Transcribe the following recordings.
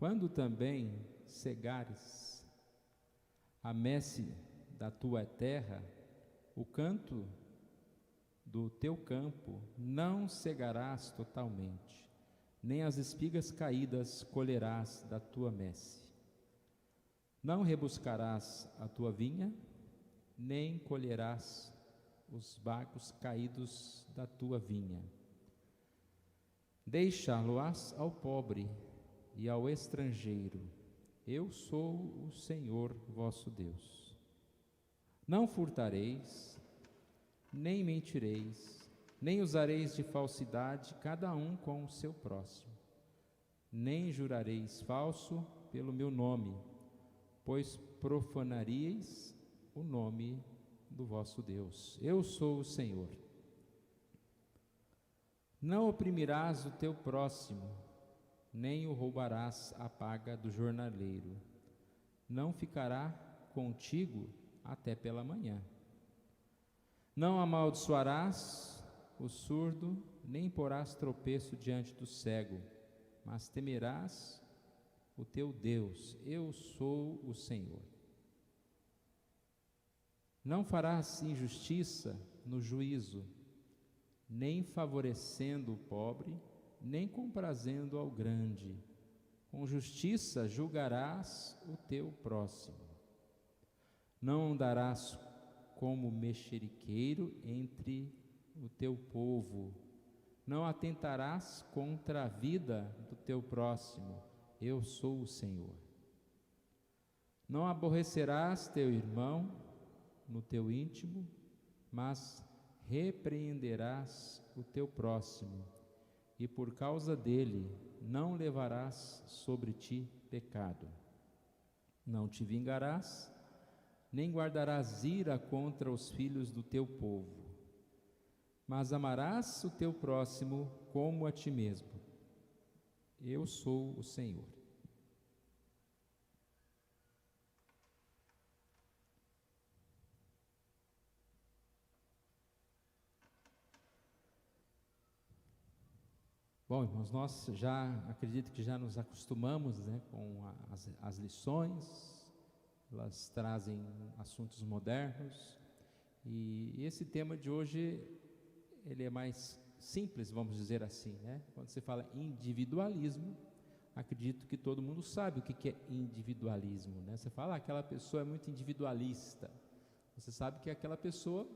Quando também cegares a messe da tua terra, o canto do teu campo não cegarás totalmente, nem as espigas caídas colherás da tua messe. Não rebuscarás a tua vinha, nem colherás os bagos caídos da tua vinha. Deixá-lo-ás ao pobre e ao estrangeiro. Eu sou o Senhor vosso Deus. Não furtareis, nem mentireis, nem usareis de falsidade, cada um com o seu próximo. Nem jurareis falso pelo meu nome, pois profanaríeis o nome do vosso Deus. Eu sou o Senhor. Não oprimirás o teu próximo, nem o roubarás a paga do jornaleiro. Não ficará contigo até pela manhã. Não amaldiçoarás o surdo, nem porás tropeço diante do cego, mas temerás o teu Deus. Eu sou o Senhor. Não farás injustiça no juízo, nem favorecendo o pobre, nem comprazendo ao grande. Com justiça julgarás o teu próximo. Não andarás como mexeriqueiro entre o teu povo. Não atentarás contra a vida do teu próximo. Eu sou o Senhor. Não aborrecerás teu irmão no teu íntimo, mas repreenderás o teu próximo, e por causa dele não levarás sobre ti pecado. Não te vingarás, nem guardarás ira contra os filhos do teu povo, mas amarás o teu próximo como a ti mesmo. Eu sou o Senhor. Bom, irmãos, nós acredito que já nos acostumamos, né, com as lições. Elas trazem assuntos modernos, e esse tema de hoje, ele é mais simples, vamos dizer assim, né? Quando se fala individualismo, acredito que todo mundo sabe o que é individualismo, né? Você fala, aquela pessoa é muito individualista, você sabe que aquela pessoa,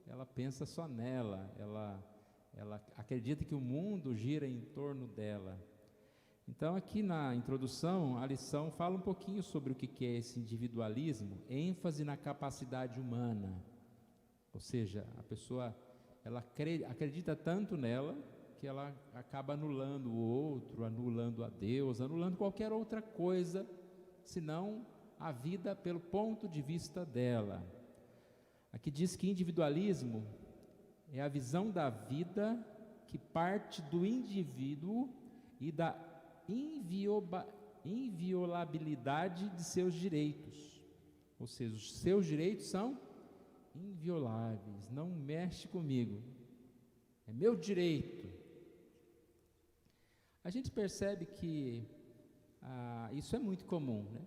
ela pensa só nela, ela acredita que o mundo gira em torno dela. Então, aqui na introdução, a lição fala um pouquinho sobre o que é esse individualismo, ênfase na capacidade humana. Ou seja, a pessoa, ela acredita tanto nela, que ela acaba anulando o outro, anulando a Deus, anulando qualquer outra coisa, senão a vida pelo ponto de vista dela. Aqui diz que individualismo é a visão da vida que parte do indivíduo e da inviolabilidade de seus direitos. Ou seja, os seus direitos são invioláveis, não mexe comigo, é meu direito. A gente percebe que isso é muito comum, né?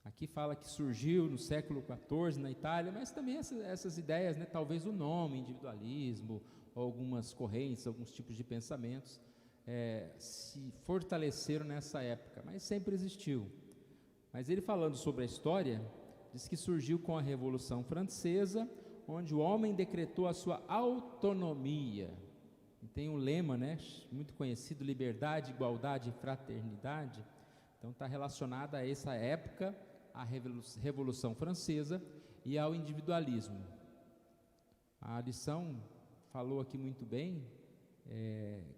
Aqui fala que surgiu no século XIV na Itália, mas também essas ideias, né, talvez o nome, individualismo, ou algumas correntes, alguns tipos de pensamentos, se fortaleceram nessa época, mas sempre existiu. Mas ele, falando sobre a história, diz que surgiu com a Revolução Francesa, onde o homem decretou a sua autonomia. E tem um lema, né, muito conhecido: liberdade, igualdade e fraternidade. Então está relacionada a essa época, a Revolução Francesa e ao individualismo. A lição falou aqui muito bem,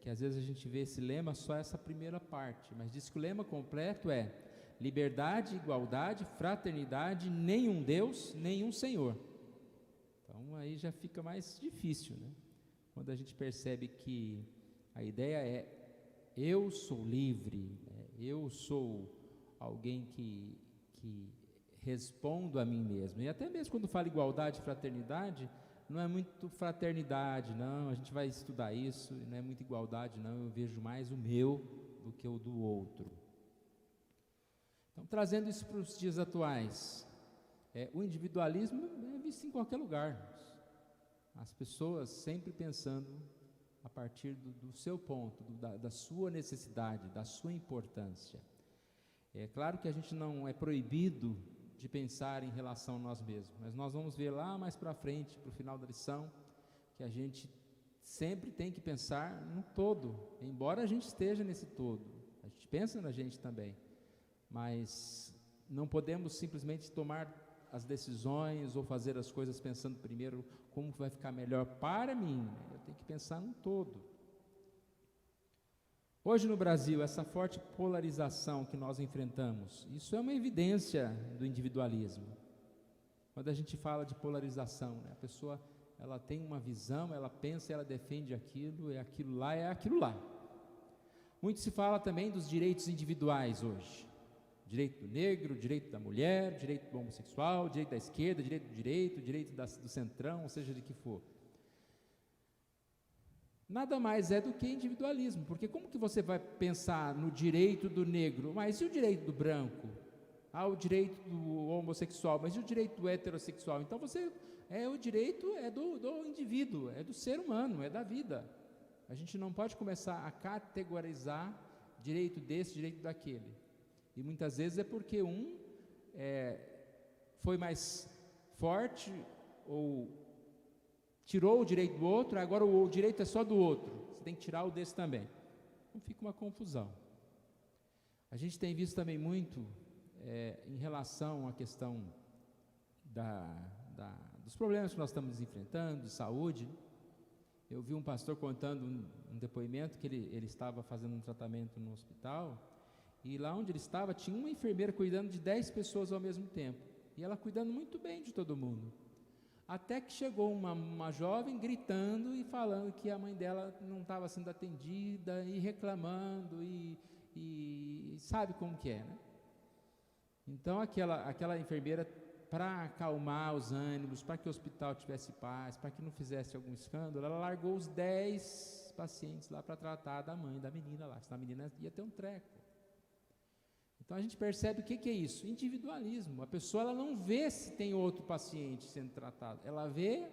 que às vezes a gente vê esse lema só essa primeira parte, mas diz que o lema completo é liberdade, igualdade, fraternidade, nenhum Deus, nenhum Senhor. Então aí já fica mais difícil, né? Quando a gente percebe que a ideia é: eu sou livre, eu sou alguém que respondo a mim mesmo. E até mesmo quando fala igualdade e fraternidade, não é muito fraternidade, não, a gente vai estudar isso, não é muito igualdade, não, eu vejo mais o meu do que o do outro. Então, trazendo isso para os dias atuais, o individualismo é visto em qualquer lugar. As pessoas sempre pensando a partir do seu ponto, da sua necessidade, da sua importância. É claro que a gente não é proibido de pensar em relação a nós mesmos, mas nós vamos ver lá mais para frente, para o final da lição, que a gente sempre tem que pensar no todo, embora a gente esteja nesse todo, a gente pensa na gente também, mas não podemos simplesmente tomar as decisões ou fazer as coisas pensando primeiro como vai ficar melhor para mim. Eu tenho que pensar no todo. Hoje no Brasil, essa forte polarização que nós enfrentamos, isso é uma evidência do individualismo. Quando a gente fala de polarização, a pessoa ela tem uma visão, ela pensa, ela defende aquilo, é aquilo lá, é aquilo lá. Muito se fala também dos direitos individuais hoje. Direito do negro, direito da mulher, direito do homossexual, direito da esquerda, direito do centrão, ou seja, de que for. Nada mais é do que individualismo, porque como que você vai pensar no direito do negro, mas e o direito do branco? O direito do homossexual, mas e o direito do heterossexual? Então o direito é do indivíduo, é do ser humano, é da vida. A gente não pode começar a categorizar direito desse, direito daquele. E muitas vezes é porque foi mais forte ou tirou o direito do outro, agora o direito é só do outro, você tem que tirar o desse também. Então fica uma confusão. A gente tem visto também muito em relação à questão dos problemas que nós estamos enfrentando, de saúde. Eu vi um pastor contando um depoimento que ele estava fazendo um tratamento no hospital, e lá onde ele estava tinha uma enfermeira cuidando de 10 pessoas ao mesmo tempo, e ela cuidando muito bem de todo mundo. Até que chegou uma jovem gritando e falando que a mãe dela não estava sendo atendida, e reclamando, e sabe como que é, né? Então aquela enfermeira, para acalmar os ânimos, para que o hospital tivesse paz, para que não fizesse algum escândalo, ela largou os 10 pacientes lá para tratar da mãe da menina lá, senão a menina ia ter um treco. Então a gente percebe o que é isso? Individualismo. A pessoa ela não vê se tem outro paciente sendo tratado, ela vê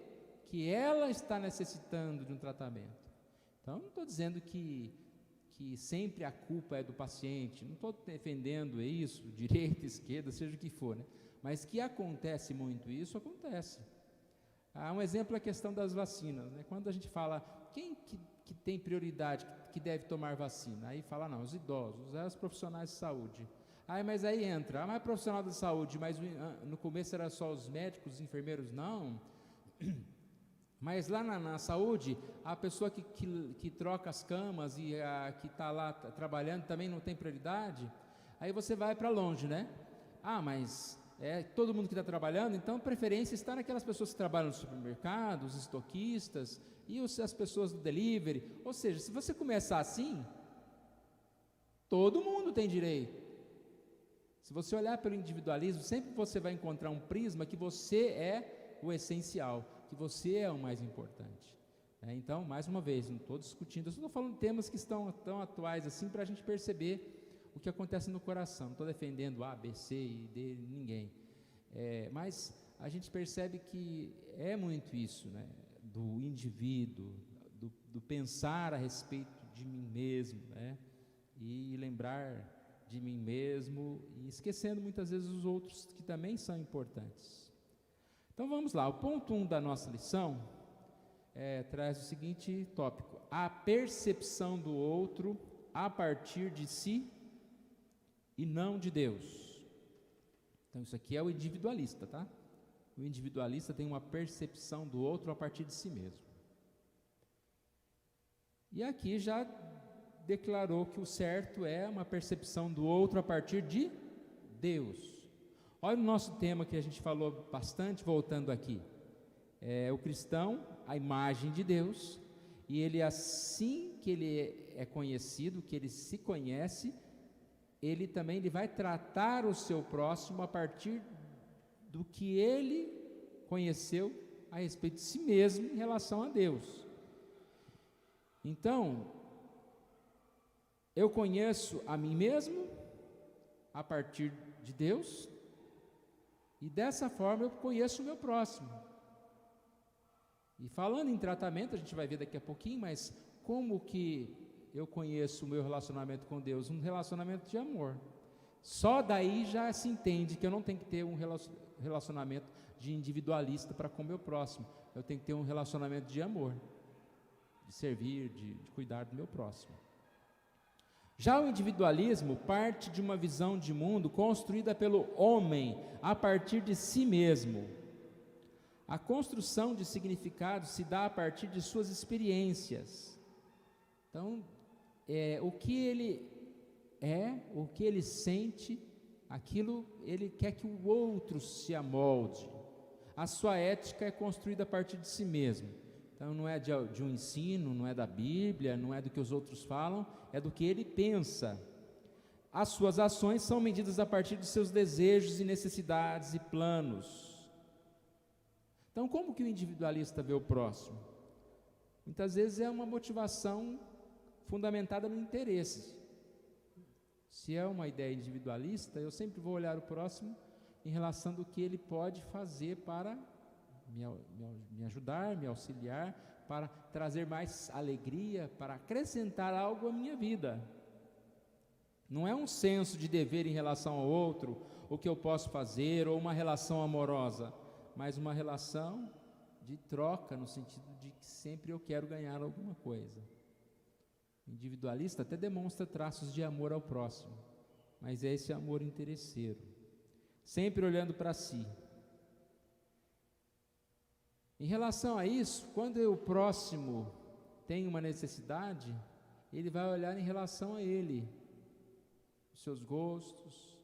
que ela está necessitando de um tratamento. Então não estou dizendo que sempre a culpa é do paciente, não estou defendendo isso, direita, esquerda, seja o que for, né? Mas que acontece muito isso, acontece. Um exemplo é a questão das vacinas, né? Quando a gente fala, quem que tem prioridade, que deve tomar vacina? Aí fala, não, os idosos, os profissionais de saúde. Mas aí entra, mas profissional de saúde, mas no começo era só os médicos, os enfermeiros, não. Mas lá na saúde, a pessoa que troca as camas e que está lá trabalhando também não tem prioridade. Aí você vai para longe, né? Mas todo mundo que está trabalhando, então preferência está naquelas pessoas que trabalham no supermercado, os estoquistas e as pessoas do delivery. Ou seja, se você começar assim, todo mundo tem direito. Se você olhar pelo individualismo, sempre você vai encontrar um prisma que você é o essencial, que você é o mais importante. Então, mais uma vez, não estou discutindo, eu só estou falando de temas que estão tão atuais assim para a gente perceber o que acontece no coração. Não estou defendendo A, B, C e D, ninguém. Mas a gente percebe que é muito isso, né? Do indivíduo, do pensar a respeito de mim mesmo, né? E lembrar de mim mesmo e esquecendo muitas vezes os outros que também são importantes. Então vamos lá, o ponto 1 da nossa lição traz o seguinte tópico: a percepção do outro a partir de si e não de Deus. Então isso aqui é o individualista, tá? O individualista tem uma percepção do outro a partir de si mesmo. E aqui já declarou que o certo é uma percepção do outro a partir de Deus. Olha o nosso tema que a gente falou bastante, voltando aqui. O cristão, a imagem de Deus, e ele, assim que ele é conhecido, que ele se conhece, ele também vai tratar o seu próximo a partir do que ele conheceu a respeito de si mesmo em relação a Deus. Então, eu conheço a mim mesmo a partir de Deus, e dessa forma eu conheço o meu próximo. E falando em tratamento, a gente vai ver daqui a pouquinho, mas como que eu conheço o meu relacionamento com Deus? Um relacionamento de amor. Só daí já se entende que eu não tenho que ter um relacionamento de individualista para com o meu próximo. Eu tenho que ter um relacionamento de amor, de servir, de cuidar do meu próximo. Já o individualismo parte de uma visão de mundo construída pelo homem a partir de si mesmo. A construção de significado se dá a partir de suas experiências. Então, o que ele o que ele sente, aquilo ele quer que o outro se amolde. A sua ética é construída a partir de si mesmo. Então não é de um ensino, não é da Bíblia, não é do que os outros falam, é do que ele pensa. As suas ações são medidas a partir de seus desejos e necessidades e planos. Então como que o individualista vê o próximo? Muitas vezes é uma motivação fundamentada no interesse. Se é uma ideia individualista, eu sempre vou olhar o próximo em relação do que ele pode fazer para me ajudar, me auxiliar, para trazer mais alegria, para acrescentar algo à minha vida. Não é um senso de dever em relação ao outro, o que eu posso fazer, ou uma relação amorosa, mas uma relação de troca, no sentido de que sempre eu quero ganhar alguma coisa. O individualista até demonstra traços de amor ao próximo, mas é esse amor interesseiro, sempre olhando para si. Em relação a isso, quando o próximo tem uma necessidade, ele vai olhar em relação a ele, os seus gostos.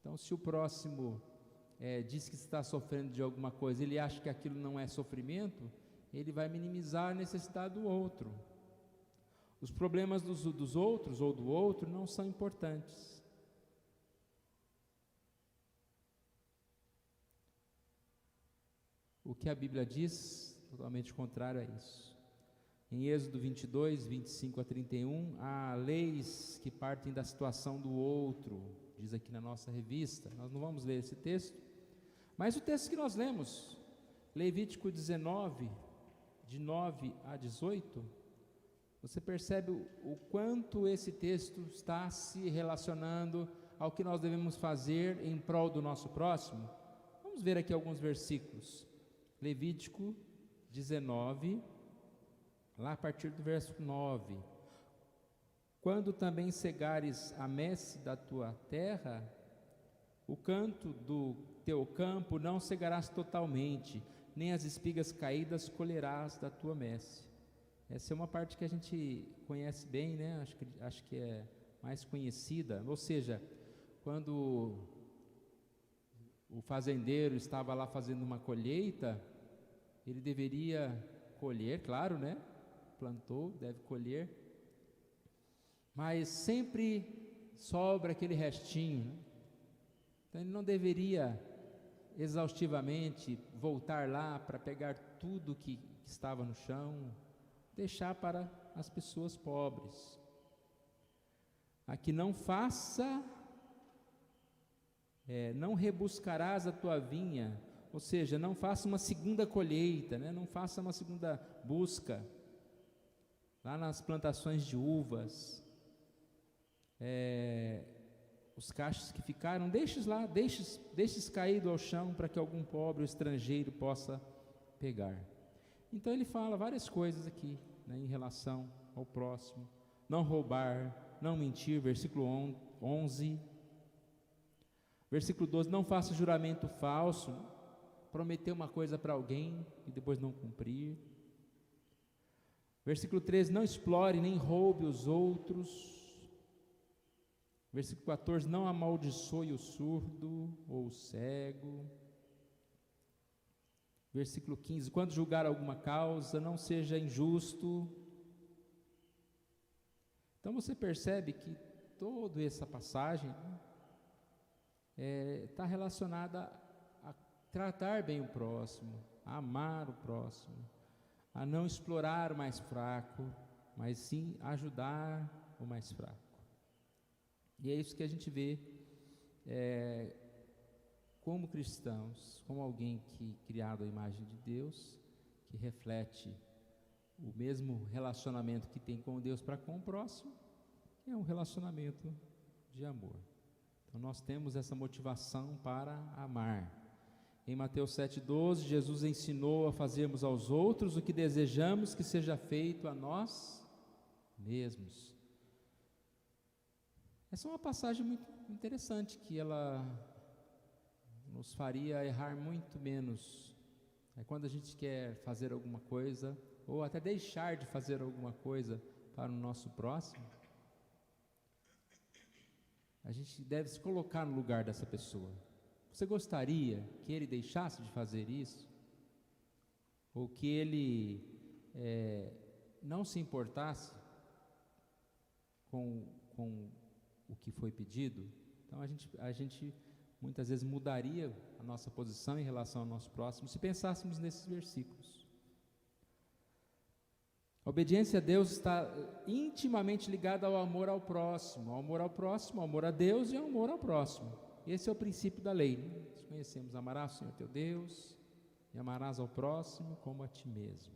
Então, se o próximo diz que está sofrendo de alguma coisa, ele acha que aquilo não é sofrimento, ele vai minimizar a necessidade do outro. Os problemas dos outros ou do outro não são importantes. O que a Bíblia diz, totalmente contrário a isso. Em Êxodo 22, 25 a 31, há leis que partem da situação do outro, diz aqui na nossa revista. Nós não vamos ler esse texto, mas o texto que nós lemos, Levítico 19, de 9 a 18, você percebe o quanto esse texto está se relacionando ao que nós devemos fazer em prol do nosso próximo? Vamos ver aqui alguns versículos. Levítico 19, lá a partir do verso 9. Quando também cegares a messe da tua terra, o canto do teu campo não cegarás totalmente, nem as espigas caídas colherás da tua messe. Essa é uma parte que a gente conhece bem, né? Acho que é mais conhecida. Ou seja, quando o fazendeiro estava lá fazendo uma colheita, ele deveria colher, claro, né? Plantou, deve colher, mas sempre sobra aquele restinho, né? Então ele não deveria exaustivamente voltar lá para pegar tudo que estava no chão, deixar para as pessoas pobres. Aqui não rebuscarás a tua vinha, ou seja, não faça uma segunda colheita, né? Não faça uma segunda busca, lá nas plantações de uvas, os cachos que ficaram, deixe lá, deixe caído ao chão, para que algum pobre ou estrangeiro possa pegar. Então ele fala várias coisas aqui, né, em relação ao próximo. Não roubar, não mentir, versículo 11. Versículo 12, não faça juramento falso, prometer uma coisa para alguém e depois não cumprir. Versículo 13, não explore nem roube os outros. Versículo 14, não amaldiçoe o surdo ou o cego. Versículo 15, quando julgar alguma causa, não seja injusto. Então você percebe que toda essa passagem está relacionada a tratar bem o próximo, a amar o próximo, a não explorar o mais fraco, mas sim ajudar o mais fraco. E é isso que a gente vê como cristãos, como alguém que criado à imagem de Deus, que reflete o mesmo relacionamento que tem com Deus para com o próximo, que é um relacionamento de amor. Então nós temos essa motivação para amar. Em Mateus 7,12, Jesus ensinou a fazermos aos outros o que desejamos que seja feito a nós mesmos. Essa é uma passagem muito interessante, que ela nos faria errar muito menos. Quando a gente quer fazer alguma coisa, ou até deixar de fazer alguma coisa para o nosso próximo, a gente deve se colocar no lugar dessa pessoa. Você gostaria que ele deixasse de fazer isso? Ou que ele não se importasse com o que foi pedido? Então a gente muitas vezes mudaria a nossa posição em relação ao nosso próximo se pensássemos nesses versículos. A obediência a Deus está intimamente ligada ao amor ao próximo, ao amor a Deus e ao amor ao próximo. Esse é o princípio da lei. Nós conhecemos: amarás o Senhor teu Deus e amarás ao próximo como a ti mesmo.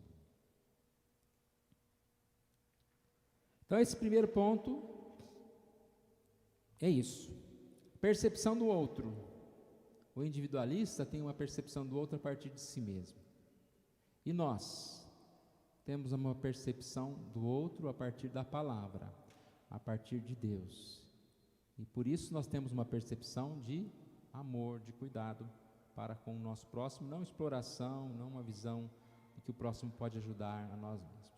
Então esse primeiro ponto é isso. Percepção do outro. O individualista tem uma percepção do outro a partir de si mesmo. E nós temos uma percepção do outro a partir da palavra, a partir de Deus. E por isso nós temos uma percepção de amor, de cuidado para com o nosso próximo, não exploração, não uma visão de que o próximo pode ajudar a nós mesmos.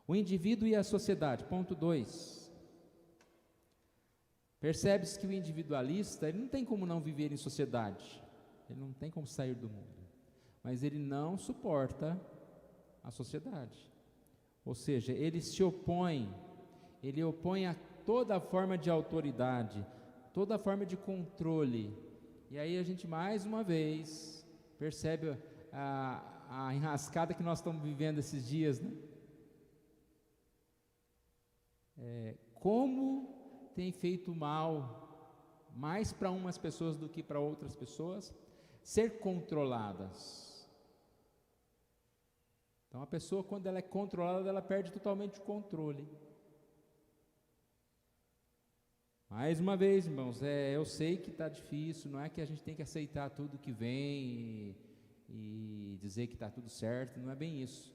O indivíduo e a sociedade. Ponto 2. Percebe-se que o individualista, ele não tem como não viver em sociedade, ele não tem como sair do mundo, mas ele não suporta a sociedade. Ou seja, ele opõe a toda forma de autoridade, toda forma de controle. E aí a gente mais uma vez percebe a enrascada que nós estamos vivendo esses dias, né? Como tem feito mal, mais para umas pessoas do que para outras pessoas, ser controladas. Então a pessoa, quando ela é controlada, ela perde totalmente o controle. Mais uma vez, irmãos, eu sei que está difícil, não é que a gente tem que aceitar tudo que vem e dizer que está tudo certo, não é bem isso.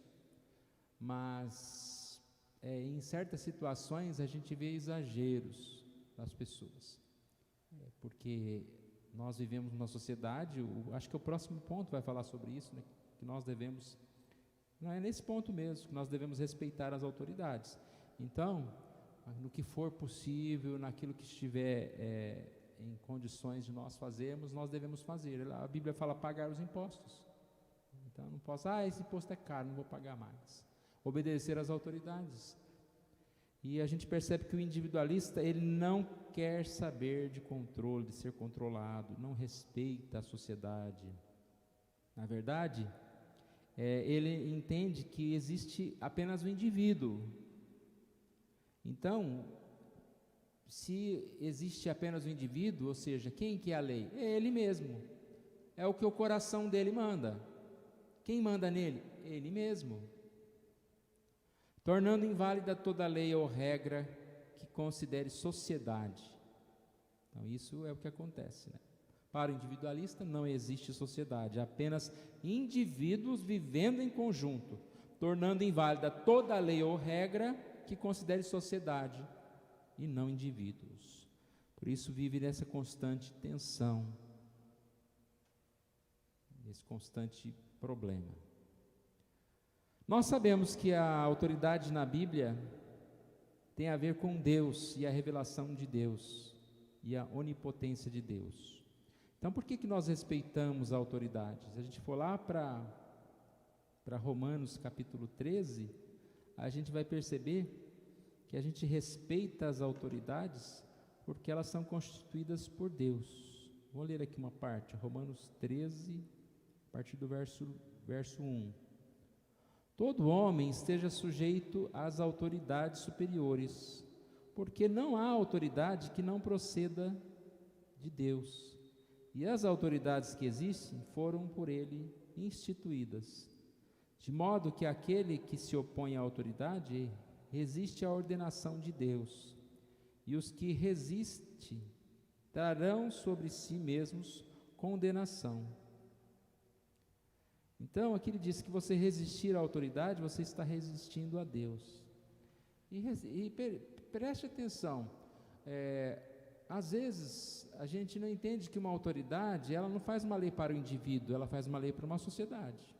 Mas em certas situações a gente vê exageros das pessoas, porque nós vivemos numa sociedade, acho que o próximo ponto vai falar sobre isso, né, que nós devemos, não é nesse ponto mesmo, que nós devemos respeitar as autoridades. Então, no que for possível, naquilo que estiver em condições de nós fazermos, nós devemos fazer. A Bíblia fala pagar os impostos. Então, eu não posso, esse imposto é caro, não vou pagar mais. Obedecer às autoridades. E a gente percebe que o individualista, ele não quer saber de controle, de ser controlado, não respeita a sociedade. Na verdade, ele entende que existe apenas o indivíduo. Então, se existe apenas o indivíduo, ou seja, quem que é a lei? É ele mesmo, é o que o coração dele manda. Quem manda nele? Ele mesmo. Tornando inválida toda lei ou regra que considere sociedade. Então isso é o que acontece, né? Para o individualista não existe sociedade, apenas indivíduos vivendo em conjunto, tornando inválida toda lei ou regra que considere sociedade e não indivíduos. Por isso vive nessa constante tensão, nesse constante problema. Nós sabemos que a autoridade na Bíblia tem a ver com Deus e a revelação de Deus e a onipotência de Deus. Então por que nós respeitamos a autoridade? Se a gente for lá para Romanos capítulo 13, a gente vai perceber que a gente respeita as autoridades porque elas são constituídas por Deus. Vou ler aqui uma parte, Romanos 13, a partir do verso 1. Todo homem esteja sujeito às autoridades superiores, porque não há autoridade que não proceda de Deus, e as autoridades que existem foram por Ele instituídas, de modo que aquele que se opõe à autoridade resiste à ordenação de Deus, e os que resistem trarão sobre si mesmos condenação. Então, aqui ele diz que você resistir à autoridade, você está resistindo a Deus. Preste atenção, às vezes a gente não entende que uma autoridade, ela não faz uma lei para o indivíduo, ela faz uma lei para uma sociedade.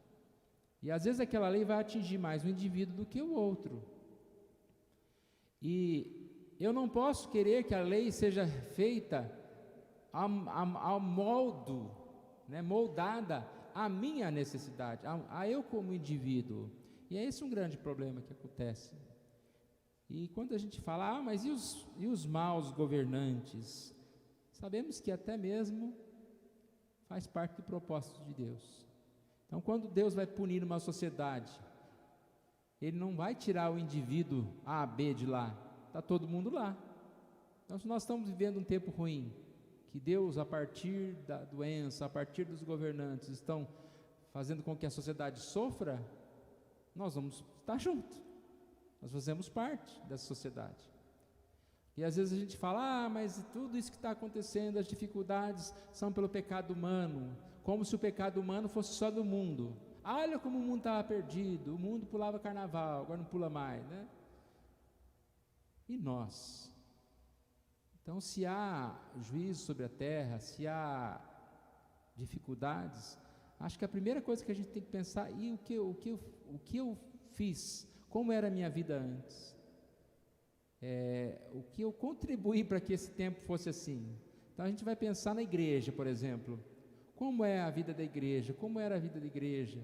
E às vezes aquela lei vai atingir mais o indivíduo do que o outro. E eu não posso querer que a lei seja feita ao moldo, né, moldada à minha necessidade, a eu como indivíduo. E é esse um grande problema que acontece. E quando a gente fala, mas e os maus governantes? Sabemos que até mesmo faz parte do propósito de Deus. Então, quando Deus vai punir uma sociedade, Ele não vai tirar o indivíduo A, B de lá, está todo mundo lá. Então, se nós estamos vivendo um tempo ruim, que Deus, a partir da doença, a partir dos governantes, estão fazendo com que a sociedade sofra, nós vamos estar juntos. Nós fazemos parte dessa sociedade. E às vezes a gente fala, mas tudo isso que está acontecendo, as dificuldades são pelo pecado humano, como se o pecado humano fosse só do mundo. Olha como o mundo estava perdido, o mundo pulava carnaval, agora não pula mais, né? E nós? Então, se há juízo sobre a terra, se há dificuldades, acho que a primeira coisa que a gente tem que pensar, e o que eu fiz? Como era a minha vida antes? O que eu contribuí para que esse tempo fosse assim? Então a gente vai pensar na igreja, por exemplo. Como é a vida da igreja? Como era a vida da igreja?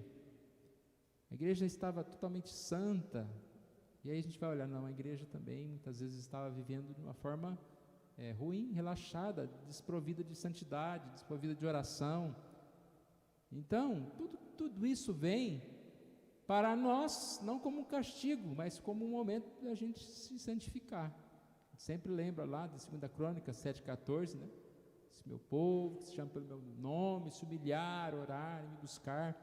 A igreja estava totalmente santa. E aí a gente vai olhar, não, a igreja também muitas vezes estava vivendo de uma forma ruim, relaxada, desprovida de santidade, desprovida de oração. Então, tudo isso vem para nós, não como um castigo, mas como um momento da gente se santificar. Sempre lembra lá de 2 Crônicas 7,14, né? Se meu povo, que se chama pelo meu nome, se humilhar, orar e me buscar.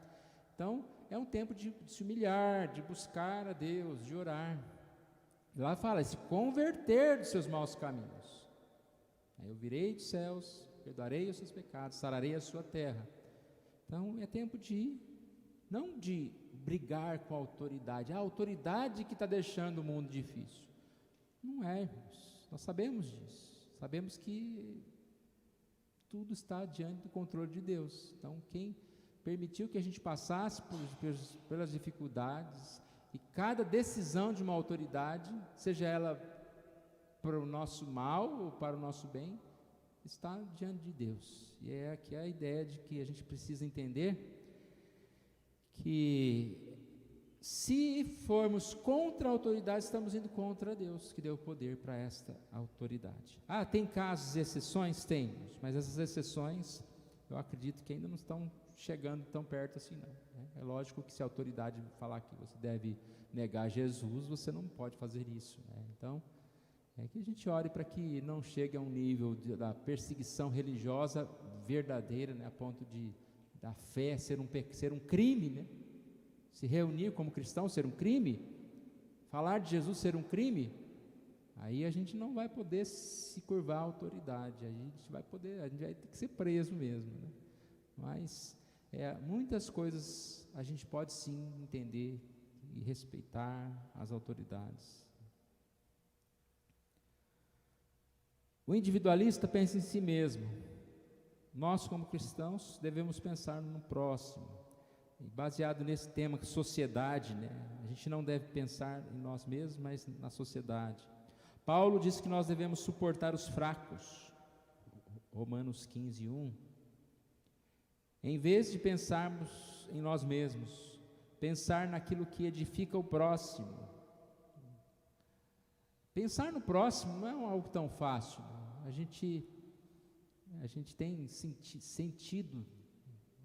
Então, é um tempo de se humilhar, de buscar a Deus, de orar. Lá fala, se converter dos seus maus caminhos. Aí eu virei dos céus, perdoarei os seus pecados, sararei a sua terra. Então, é tempo não de brigar com a autoridade que está deixando o mundo difícil. Não é, irmãos, nós sabemos disso, sabemos que tudo está diante do controle de Deus. Então, quem permitiu que a gente passasse pelas dificuldades, e cada decisão de uma autoridade, seja ela para o nosso mal ou para o nosso bem, está diante de Deus. E é aqui a ideia de que a gente precisa entender que se formos contra a autoridade, estamos indo contra Deus, que deu poder para esta autoridade. Tem casos e exceções? Temos, mas essas exceções, eu acredito que ainda não estão chegando tão perto assim não, né? É lógico que se a autoridade falar que você deve negar Jesus, você não pode fazer isso, né? Então, é que a gente ore para que não chegue a um nível da perseguição religiosa verdadeira, né, a ponto da fé ser um crime, né? Se reunir como cristão ser um crime, falar de Jesus ser um crime, aí a gente não vai poder se curvar à autoridade, a gente vai ter que ser preso mesmo, né? Mas muitas coisas a gente pode sim entender e respeitar as autoridades. O individualista pensa em si mesmo. Nós, como cristãos, devemos pensar no próximo. E baseado nesse tema, sociedade, né? A gente não deve pensar em nós mesmos, mas na sociedade. Paulo diz que nós devemos suportar os fracos. Romanos 15:1. Em vez de pensarmos em nós mesmos, pensar naquilo que edifica o próximo. Pensar no próximo não é algo tão fácil. A gente tem sentido,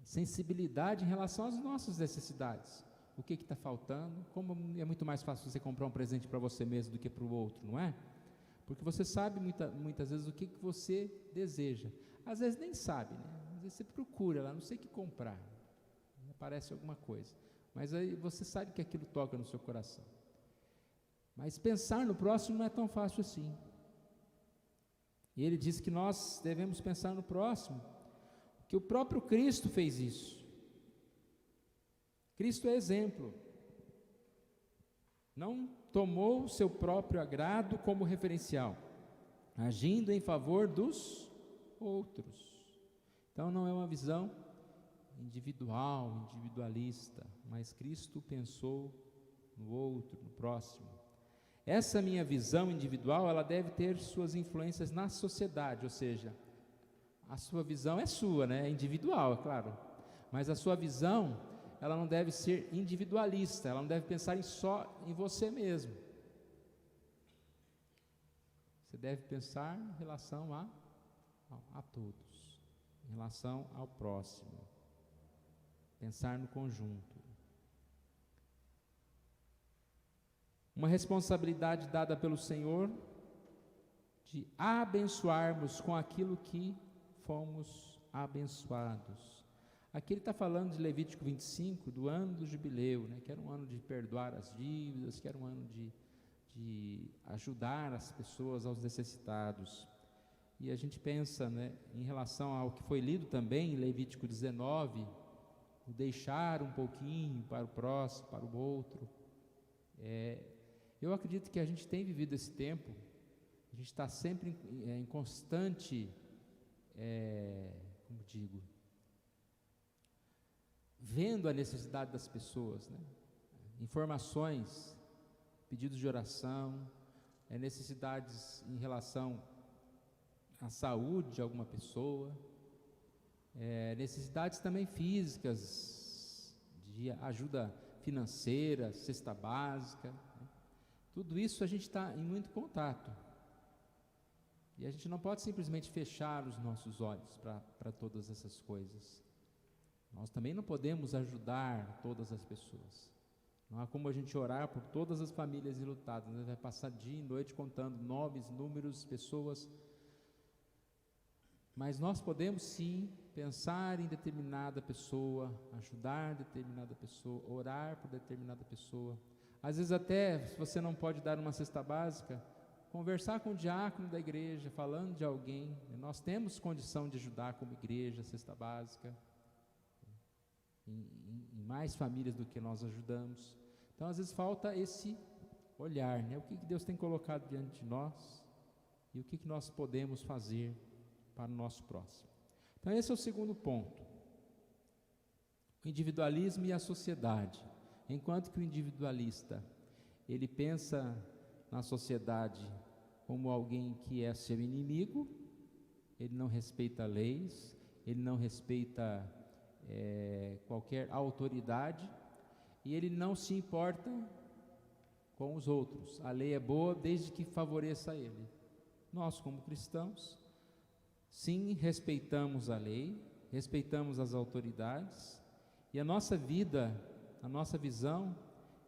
sensibilidade em relação às nossas necessidades. O que está faltando? Como é muito mais fácil você comprar um presente para você mesmo do que para o outro, não é? Porque você sabe muitas vezes o que você deseja. Às vezes nem sabe, né? Às vezes você procura lá, não sei o que comprar, aparece alguma coisa, mas aí você sabe que aquilo toca no seu coração. Mas pensar no próximo não é tão fácil assim. E ele diz que nós devemos pensar no próximo, que o próprio Cristo fez isso. Cristo é exemplo. Não tomou o seu próprio agrado como referencial, agindo em favor dos outros. Então não é uma visão individual, individualista, mas Cristo pensou no outro, no próximo. Essa minha visão individual, ela deve ter suas influências na sociedade, ou seja, a sua visão é sua, né? É individual, é claro, mas a sua visão, ela não deve ser individualista, ela não deve pensar só em você mesmo. Você deve pensar em relação a todos, em relação ao próximo, pensar no conjunto. Uma responsabilidade dada pelo Senhor de abençoarmos com aquilo que fomos abençoados. Aqui ele está falando de Levítico 25, do ano do jubileu, né, que era um ano de perdoar as dívidas, que era um ano de ajudar as pessoas, aos necessitados. E a gente pensa, né, em relação ao que foi lido também em Levítico 19, o deixar um pouquinho para o próximo, para o outro. Eu acredito que a gente tem vivido esse tempo, a gente está sempre em constante, como digo, vendo a necessidade das pessoas, né? Informações, pedidos de oração, necessidades em relação à saúde de alguma pessoa, necessidades também físicas, de ajuda financeira, cesta básica, né? Tudo isso a gente está em muito contato, e a gente não pode simplesmente fechar os nossos olhos para todas essas coisas. Nós também não podemos ajudar todas as pessoas. Não há como a gente orar por todas as famílias enlutadas, né? Vai passar dia e noite contando nomes, números, pessoas, mas nós podemos sim pensar em determinada pessoa, ajudar determinada pessoa, orar por determinada pessoa. Às vezes até, se você não pode dar uma cesta básica, conversar com o diácono da igreja, falando de alguém. Nós temos condição de ajudar como igreja, cesta básica, em mais famílias do que nós ajudamos. Então às vezes falta esse olhar, né? O que Deus tem colocado diante de nós e o que nós podemos fazer para o nosso próximo. Então esse é o segundo ponto, o individualismo e a sociedade. Enquanto que o individualista, ele pensa na sociedade como alguém que é seu inimigo, ele não respeita leis, ele não respeita qualquer autoridade, e ele não se importa com os outros. A lei é boa desde que favoreça a ele. Nós, como cristãos, sim, respeitamos a lei, respeitamos as autoridades, e a nossa vida, a nossa visão,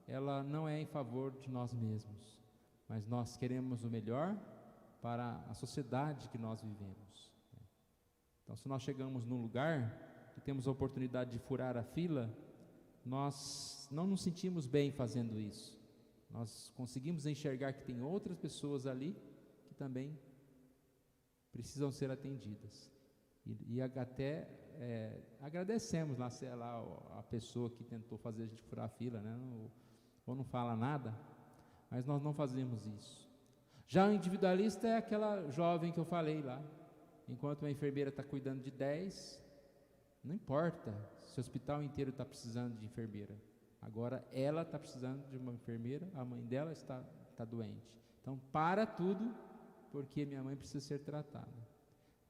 ela não é em favor de nós mesmos, mas nós queremos o melhor para a sociedade que nós vivemos. Então, se nós chegamos num lugar que temos a oportunidade de furar a fila, nós não nos sentimos bem fazendo isso. Nós conseguimos enxergar que tem outras pessoas ali que também precisam ser atendidas. E até agradecemos lá, sei lá, a pessoa que tentou fazer a gente furar a fila, né? Ou não fala nada, mas nós não fazemos isso. Já o individualista é aquela jovem que eu falei lá, enquanto uma enfermeira está cuidando de 10, não importa se o hospital inteiro está precisando de enfermeira, agora ela está precisando de uma enfermeira, a mãe dela está doente, então para tudo, porque minha mãe precisa ser tratada.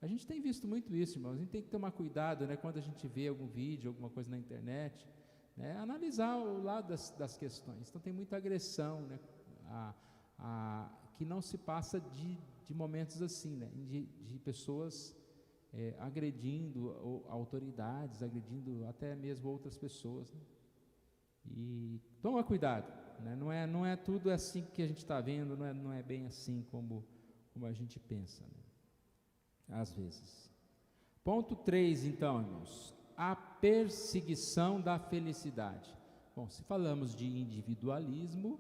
A gente tem visto muito isso, irmãos. A gente tem que tomar cuidado, né, quando a gente vê algum vídeo, alguma coisa na internet, né, analisar o lado das questões. Então tem muita agressão, né, que não se passa de momentos assim, né, de pessoas agredindo autoridades, agredindo até mesmo outras pessoas, né. E toma cuidado, né, não é tudo assim que a gente está vendo, não é bem assim como a gente pensa, né, às vezes. Ponto 3, então, irmãos, a perseguição da felicidade. Bom, se falamos de individualismo,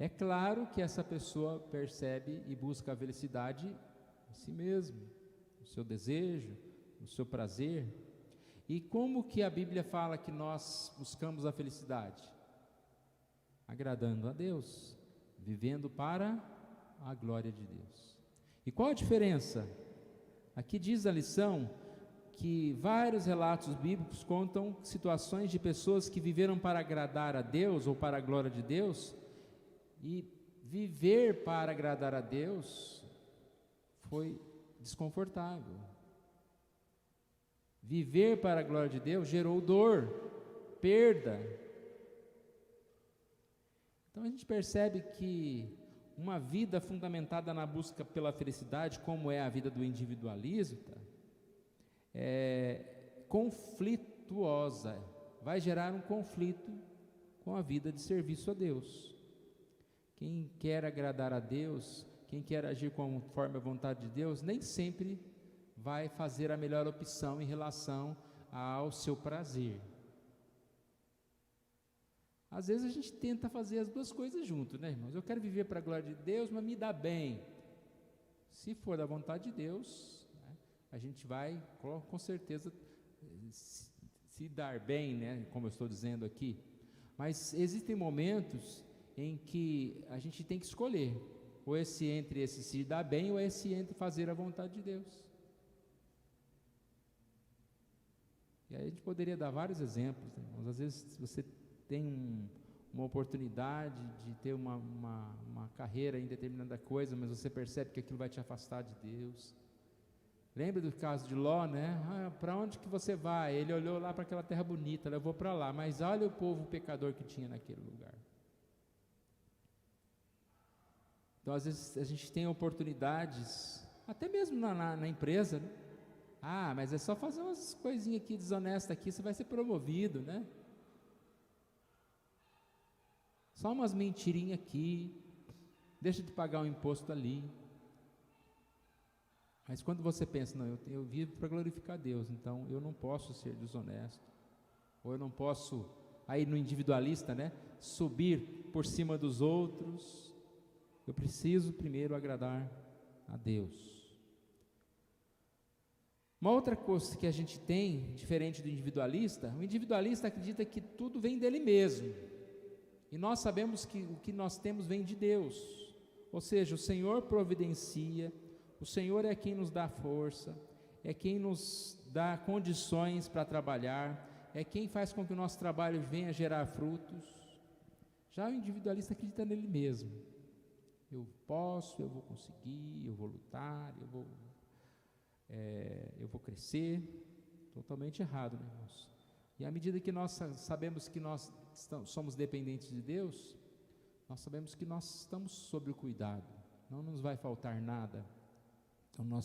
é claro que essa pessoa percebe e busca a felicidade em si mesmo, no seu desejo, no seu prazer. E como que a Bíblia fala que nós buscamos a felicidade? Agradando a Deus, vivendo para a glória de Deus. E qual a diferença? Aqui diz a lição que vários relatos bíblicos contam situações de pessoas que viveram para agradar a Deus ou para a glória de Deus, e viver para agradar a Deus foi desconfortável. Viver para a glória de Deus gerou dor, perda. Então a gente percebe que uma vida fundamentada na busca pela felicidade, como é a vida do individualismo, é conflituosa, vai gerar um conflito com a vida de serviço a Deus. Quem quer agradar a Deus, quem quer agir conforme a vontade de Deus, nem sempre vai fazer a melhor opção em relação ao seu prazer. Às vezes a gente tenta fazer as duas coisas juntos, né, irmãos? Eu quero viver para a glória de Deus, mas me dá bem. Se for da vontade de Deus, né, a gente vai, com certeza, se dar bem, né, como eu estou dizendo aqui. Mas existem momentos em que a gente tem que escolher, ou entre esse se dar bem, ou entre fazer a vontade de Deus. E aí a gente poderia dar vários exemplos, né, irmãos? Às vezes, se você tem uma oportunidade de ter uma carreira em determinada coisa, mas você percebe que aquilo vai te afastar de Deus. Lembra do caso de Ló, né? Para onde que você vai? Ele olhou lá para aquela terra bonita, eu vou para lá, mas olha o povo pecador que tinha naquele lugar. Então, às vezes, a gente tem oportunidades, até mesmo na empresa, né? Mas é só fazer umas coisinhas aqui desonestas aqui, você vai ser promovido, né? Só umas mentirinhas aqui, deixa de pagar um imposto ali. Mas quando você pensa, não, eu vivo para glorificar Deus, então eu não posso ser desonesto, ou eu não posso, aí no individualista, né, subir por cima dos outros, eu preciso primeiro agradar a Deus. Uma outra coisa que a gente tem, diferente do individualista, o individualista acredita que tudo vem dele mesmo. E nós sabemos que o que nós temos vem de Deus, ou seja, o Senhor providencia, o Senhor é quem nos dá força, é quem nos dá condições para trabalhar, é quem faz com que o nosso trabalho venha gerar frutos. Já o individualista acredita nele mesmo. Eu posso, eu vou conseguir, eu vou lutar, eu vou crescer. Totalmente errado, né, irmãos? E à medida que nós sabemos que nós somos dependentes de Deus, nós sabemos que nós estamos sob o cuidado, não nos vai faltar nada. Então à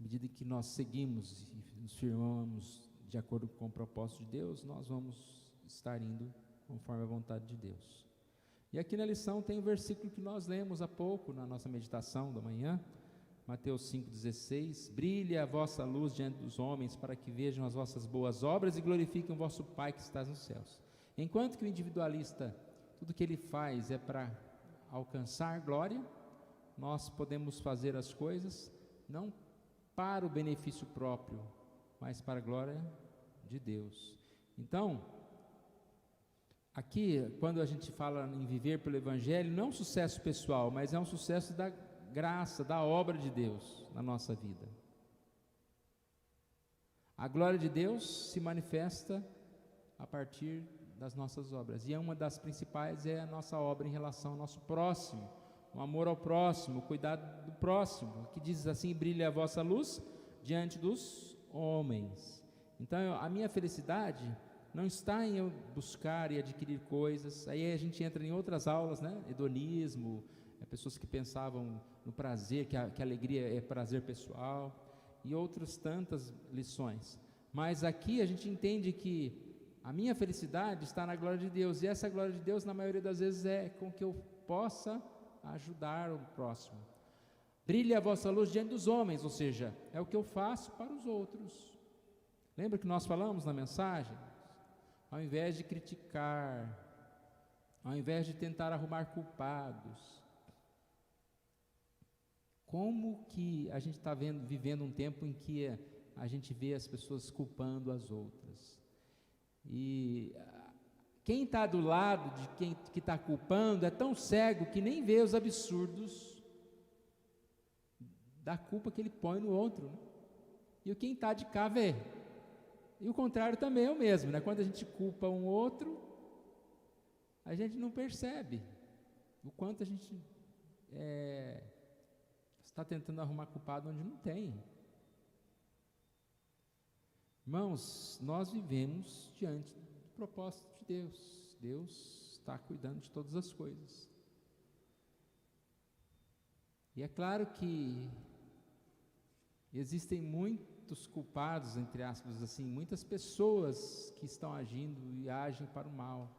medida que nós seguimos e nos firmamos de acordo com o propósito de Deus, nós vamos estar indo conforme a vontade de Deus. E aqui na lição tem o versículo que nós lemos há pouco na nossa meditação da manhã, Mateus 5,16, brilhe a vossa luz diante dos homens, para que vejam as vossas boas obras e glorifiquem o vosso Pai que está nos céus. Enquanto que o individualista, tudo que ele faz é para alcançar glória, nós podemos fazer as coisas não para o benefício próprio, mas para a glória de Deus. Então, aqui, quando a gente fala em viver pelo Evangelho, não é um sucesso pessoal, mas é um sucesso da graça, da obra de Deus na nossa vida. A glória de Deus se manifesta a partir das nossas obras, e uma das principais é a nossa obra em relação ao nosso próximo, o amor ao próximo, o cuidado do próximo, que diz assim, brilhe a vossa luz diante dos homens. Então, a minha felicidade não está em eu buscar e adquirir coisas. Aí a gente entra em outras aulas, né? Hedonismo, pessoas que pensavam no prazer, que a alegria é prazer pessoal, e outras tantas lições. Mas aqui a gente entende que a minha felicidade está na glória de Deus, e essa glória de Deus, na maioria das vezes, é com que eu possa ajudar o próximo. Brilhe a vossa luz diante dos homens, ou seja, é o que eu faço para os outros. Lembra que nós falamos na mensagem? Ao invés de criticar, ao invés de tentar arrumar culpados, como que a gente está vivendo um tempo em que a gente vê as pessoas culpando as outras? E quem está do lado de quem que está culpando é tão cego que nem vê os absurdos da culpa que ele põe no outro, né? E quem está de cá vê. E o contrário também é o mesmo, né? Quando a gente culpa um outro, a gente não percebe o quanto a gente está tentando arrumar culpado onde não tem. Irmãos, nós vivemos diante do propósito de Deus. Deus está cuidando de todas as coisas. E é claro que existem muitos culpados, entre aspas, assim, muitas pessoas que estão agindo e agem para o mal,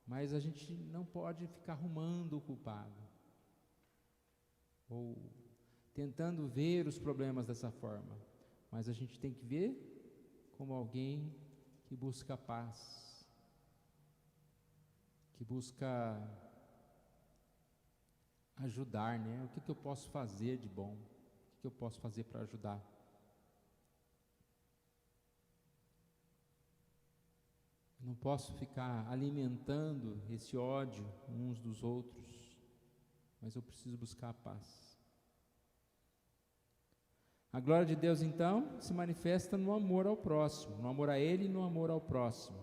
mas a gente não pode ficar arrumando o culpado, ou tentando ver os problemas dessa forma, mas a gente tem que ver como alguém que busca a paz, que busca ajudar, né? O que eu posso fazer de bom? O que eu posso fazer para ajudar? Não posso ficar alimentando esse ódio uns dos outros, mas eu preciso buscar a paz. A glória de Deus, então, se manifesta no amor ao próximo, no amor a Ele e no amor ao próximo.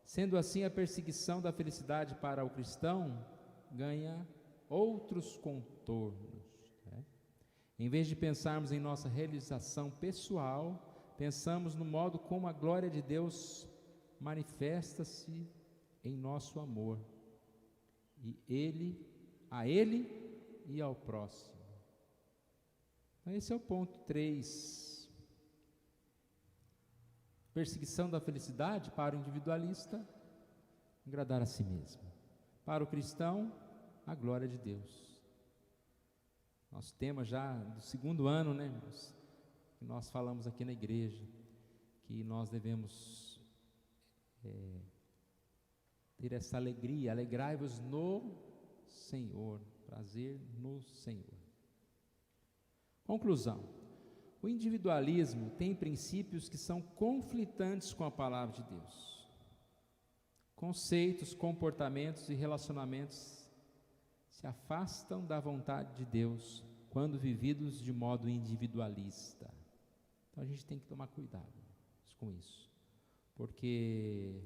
Sendo assim, a perseguição da felicidade para o cristão ganha outros contornos, né? Em vez de pensarmos em nossa realização pessoal, pensamos no modo como a glória de Deus manifesta-se em nosso amor, a Ele e ao próximo. Então esse é o ponto 3. Perseguição da felicidade para o individualista, agradar a si mesmo. Para o cristão, a glória de Deus. Nosso tema já do 2º ano, né, irmãos? Que nós falamos aqui na igreja, que nós devemos ter essa alegria, alegrai-vos no Senhor, prazer no Senhor. Conclusão: o individualismo tem princípios que são conflitantes com a palavra de Deus. Conceitos, comportamentos e relacionamentos se afastam da vontade de Deus quando vividos de modo individualista. Então a gente tem que tomar cuidado com isso, porque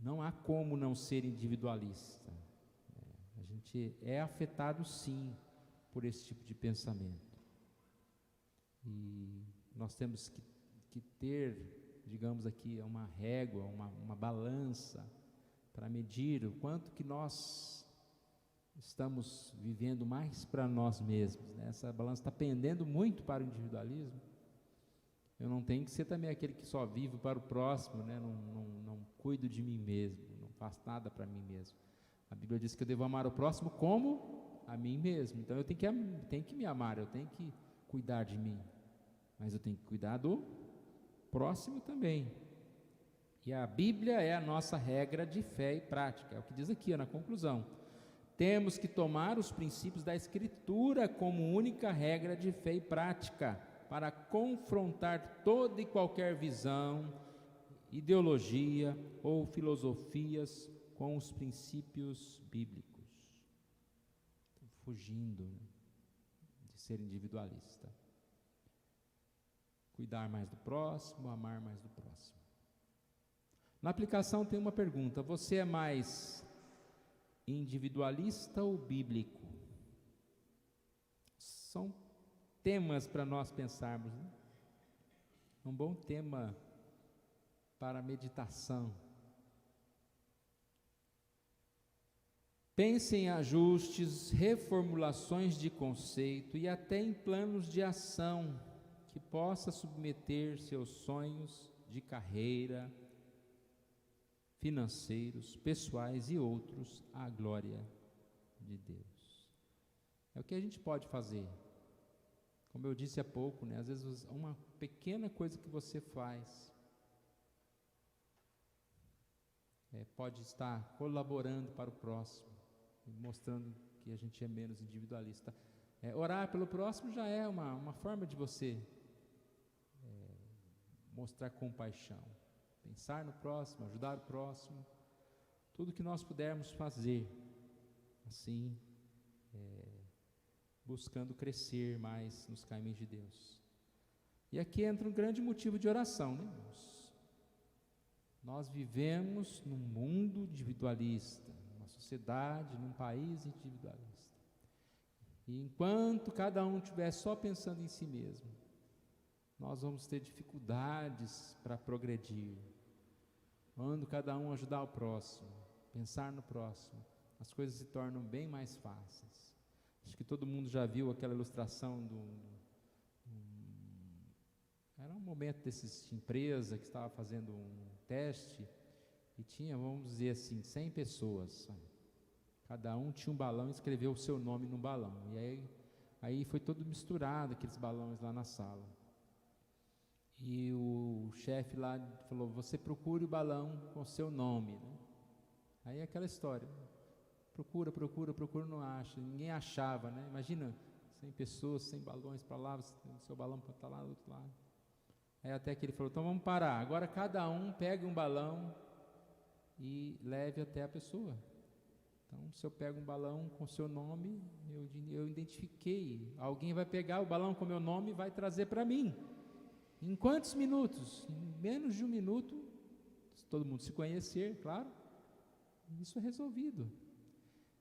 não há como não ser individualista. A gente é afetado sim por esse tipo de pensamento. E nós temos que ter, digamos aqui, uma régua, uma balança para medir o quanto que nós estamos vivendo mais para nós mesmos, né? Essa balança está pendendo muito para o individualismo. Eu não tenho que ser também aquele que só vive para o próximo, né? Não cuido de mim mesmo, não faço nada para mim mesmo. A Bíblia diz que eu devo amar o próximo como a mim mesmo. Então eu tenho que me amar, eu tenho que cuidar de mim, mas eu tenho que cuidar do próximo também. E a Bíblia é a nossa regra de fé e prática, é o que diz aqui na conclusão. Temos que tomar os princípios da Escritura como única regra de fé e prática para confrontar toda e qualquer visão, ideologia ou filosofias com os princípios bíblicos, fugindo de ser individualista. Cuidar mais do próximo, amar mais do próximo. Na aplicação tem uma pergunta: você é mais individualista ou bíblico? São temas para nós pensarmos, né? Um bom tema para meditação. Pense em ajustes, reformulações de conceito e até em planos de ação que possa submeter seus sonhos de carreira, financeiros, pessoais e outros à glória de Deus. É o que a gente pode fazer. Como eu disse há pouco, né? Às vezes uma pequena coisa que você faz pode estar colaborando para o próximo, mostrando que a gente é menos individualista. Orar pelo próximo já é uma forma de você mostrar compaixão, pensar no próximo, ajudar o próximo, tudo que nós pudermos fazer, assim, buscando crescer mais nos caminhos de Deus. E aqui entra um grande motivo de oração, né, irmãos? Nós vivemos num mundo individualista, numa sociedade, num país individualista. E enquanto cada um estiver só pensando em si mesmo, nós vamos ter dificuldades para progredir. Quando cada um ajudar o próximo, pensar no próximo, as coisas se tornam bem mais fáceis. Acho que todo mundo já viu aquela ilustração era um momento de empresa que estava fazendo um teste e tinha, vamos dizer assim, 100 pessoas. Cada um tinha um balão e escreveu o seu nome no balão. E aí foi todo misturado, aqueles balões lá na sala. E o chefe lá falou, você procure o balão com o seu nome, né? Aí é aquela história, procura, não acha, ninguém achava, né? Imagina, 100 pessoas, 100 balões para lá, o seu balão para estar lá do outro lado. Aí até que ele falou, então vamos parar, agora cada um pegue um balão e leve até a pessoa. Então, se eu pego um balão com o seu nome, eu identifiquei, alguém vai pegar o balão com o meu nome e vai trazer para mim. Em quantos minutos? Em menos de um minuto, se todo mundo se conhecer, claro, isso é resolvido.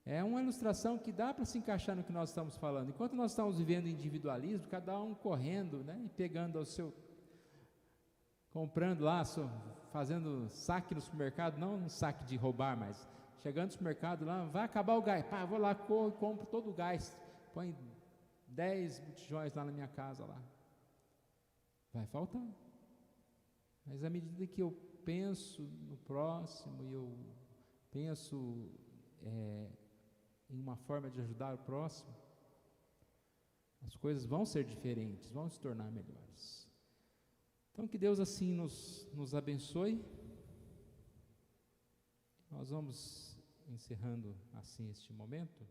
É uma ilustração que dá para se encaixar no que nós estamos falando. Enquanto nós estamos vivendo individualismo, cada um correndo, né, e pegando o seu, comprando lá, fazendo saque no supermercado, não um saque de roubar, mas chegando no supermercado lá, vai acabar o gás, pá, vou lá, corro e compro todo o gás, põe 10 botijões lá na minha casa lá. Vai faltar. Mas à medida que eu penso no próximo, e eu penso em uma forma de ajudar o próximo, as coisas vão ser diferentes, vão se tornar melhores. Então que Deus assim nos abençoe. Nós vamos encerrando assim este momento.